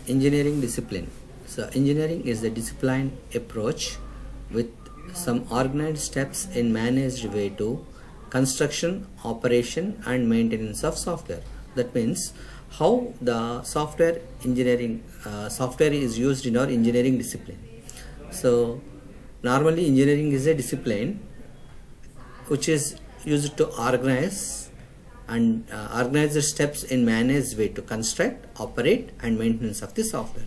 engineering discipline. So engineering is the disciplined approach with some organized steps in managed way to construction, operation and maintenance of software. That means how the software engineering software is used in our engineering discipline. So normally engineering is a discipline which is used to organize the steps in managed way to construct, operate and maintenance of the software.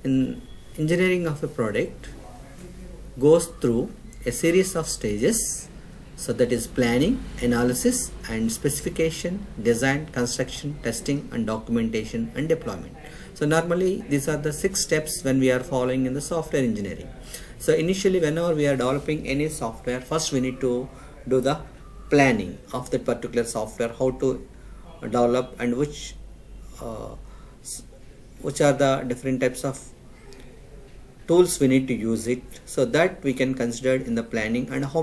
In engineering of a product goes through a series of stages, so that is planning, analysis and specification, design, construction, testing and documentation and deployment. So normally these are the 6 steps when we are following in the software engineering. So initially whenever we are developing any software, first we need to do the planning of that particular software, how to develop and which are the different types of tools we need to use it, so that we can consider in the planning, and how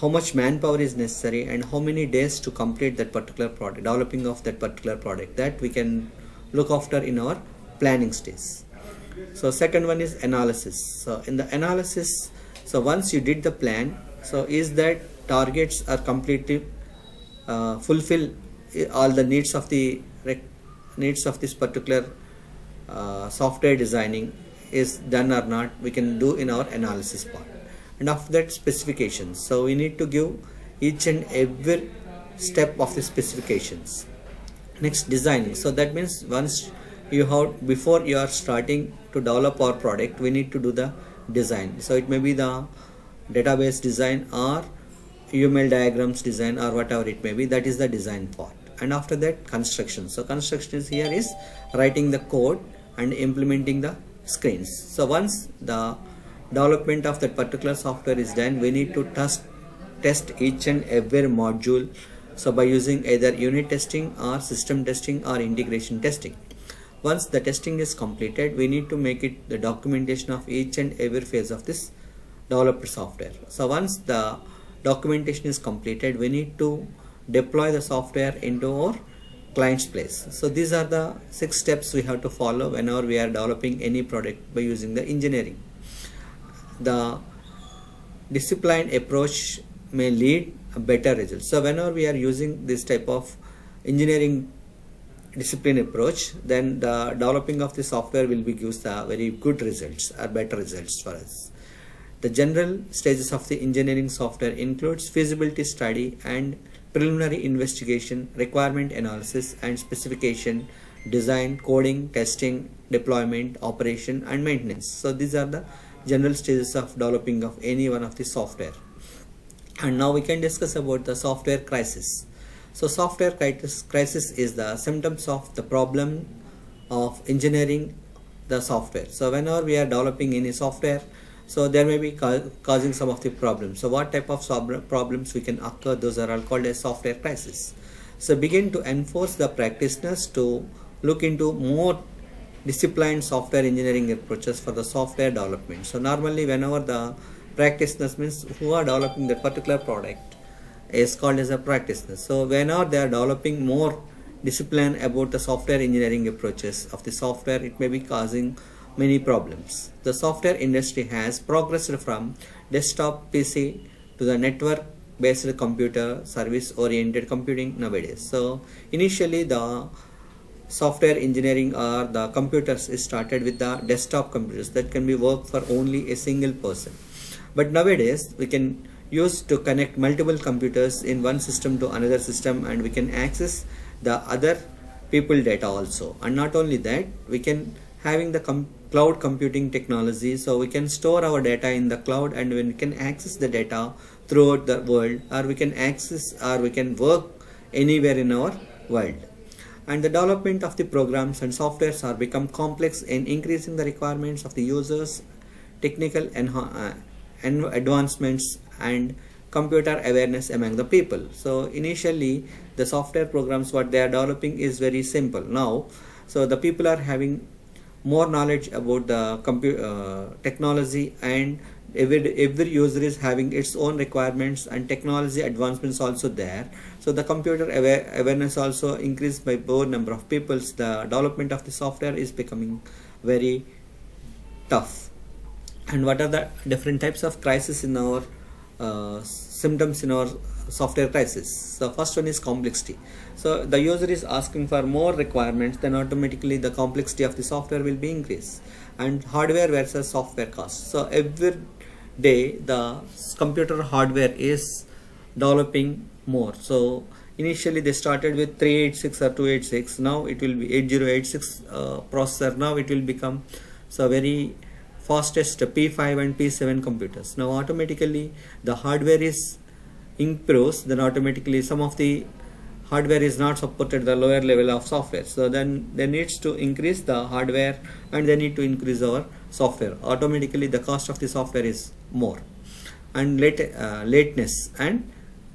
much manpower is necessary and how many days to complete that particular product, developing of that particular product, that we can look after in our planning stage. So second one is analysis. So in the analysis, so once you did the plan, so is that targets are completely fulfill all the needs of this particular software designing is done or not, we can do in our analysis part. And after that, specifications. So we need to give each and every step of the specifications. Next, designing. So that means once you have, before you are starting to develop our product, we need to do the design. So it may be the database design or UML diagrams design or whatever it may be, that is the design part. And after that, construction. So construction is here is writing the code and implementing the screens. So once the development of that particular software is done, we need to test each and every module, so by using either unit testing or system testing or integration testing. Once the testing is completed, we need to make it the documentation of each and every phase of this developed software. So once the documentation is completed, we need to deploy the software into our client's place. So these are the 6 steps we have to follow whenever we are developing any product by using the engineering. The disciplined approach may lead a better result. So whenever we are using this type of engineering discipline approach, then the developing of the software will be gives the very good results or better results for us. The general stages of the engineering software includes feasibility study and preliminary investigation, requirement analysis and specification, design, coding, testing, deployment, operation and maintenance. So these are the general stages of developing of any one of the software. And now we can discuss about the software crisis. So software crisis is the symptoms of the problem of engineering the software. So whenever we are developing any software, so there may be causing some of the problems. So what type of problems we can occur, those are all called as software crisis. So begin to enforce the practitioners to look into more disciplined software engineering approaches for the software development. So normally whenever the practitioners means who are developing that particular product is called as a practitioner. So whenever they are developing more discipline about the software engineering approaches of the software, it may be causing many problems. The software industry has progressed from desktop PC to the network based computer service oriented computing nowadays. So initially the software engineering or the computers is started with the desktop computers that can be worked for only a single person. But nowadays we can use to connect multiple computers in one system to another system, and we can access the other people data also. And not only that, we can having the cloud computing technology, so we can store our data in the cloud and we can access the data throughout the world, or we can access or we can work anywhere in our world. And the development of the programs and softwares are become complex in increasing the requirements of the users, technical advancements and computer awareness among the people. So initially the software programs what they are developing is very simple now. So the people are having more knowledge about the technology, and every user is having its own requirements, and technology advancements also there. So the computer awareness also increased by more number of people. The development of the software is becoming very tough. And what are the different types of crisis in our symptoms in our software crisis? So first one is complexity. So the user is asking for more requirements, then automatically the complexity of the software will be increased. And hardware versus software cost. So every day the computer hardware is developing more. So initially they started with 386 or 286, now it will be 8086 processor. Now it will become so very fastest P5 and P7 computers. Now automatically the hardware is improves, then automatically some of the hardware is not supported the lower level of software. So then they needs to increase the hardware and they need to increase our software. Automatically the cost of the software is more. And lateness and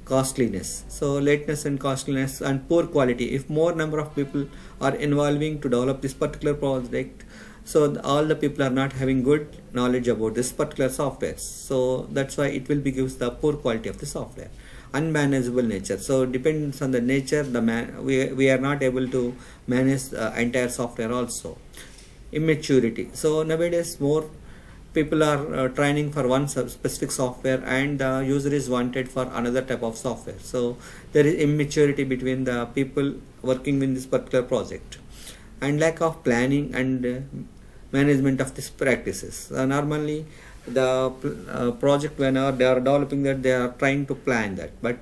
costliness. So lateness and costliness and poor quality. If more number of people are involving to develop this particular project, so all the people are not having good knowledge about this particular software. So that's why it will be gives the poor quality of the software. Unmanageable nature. So depends on the nature, we are not able to manage the entire software also. Immaturity. So nowadays more people are training for one specific software and the user is wanted for another type of software. So there is immaturity between the people working in this particular project. And lack of planning and management of these practices. Normally the project, whenever they are developing that, they are trying to plan that, but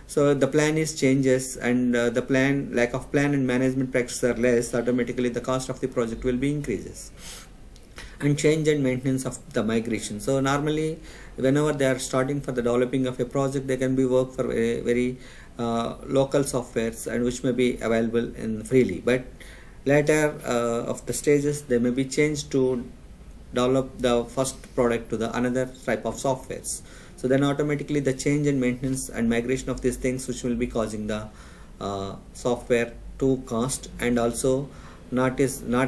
so the plan is changes and the lack of plan and management practices are less, automatically the cost of the project will be increases. And change and maintenance of the migration. So normally whenever they are starting for the developing of a project, they can be work for a very local softwares and which may be available in freely, but later of the stages they may be changed to develop the first product to the another type of softwares. So then automatically the change and maintenance and migration of these things which will be causing the software to cost, and also not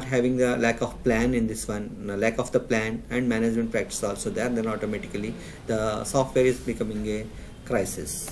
having the lack of plan in this one, lack of the plan and management practice also there, then automatically the software is becoming a crisis.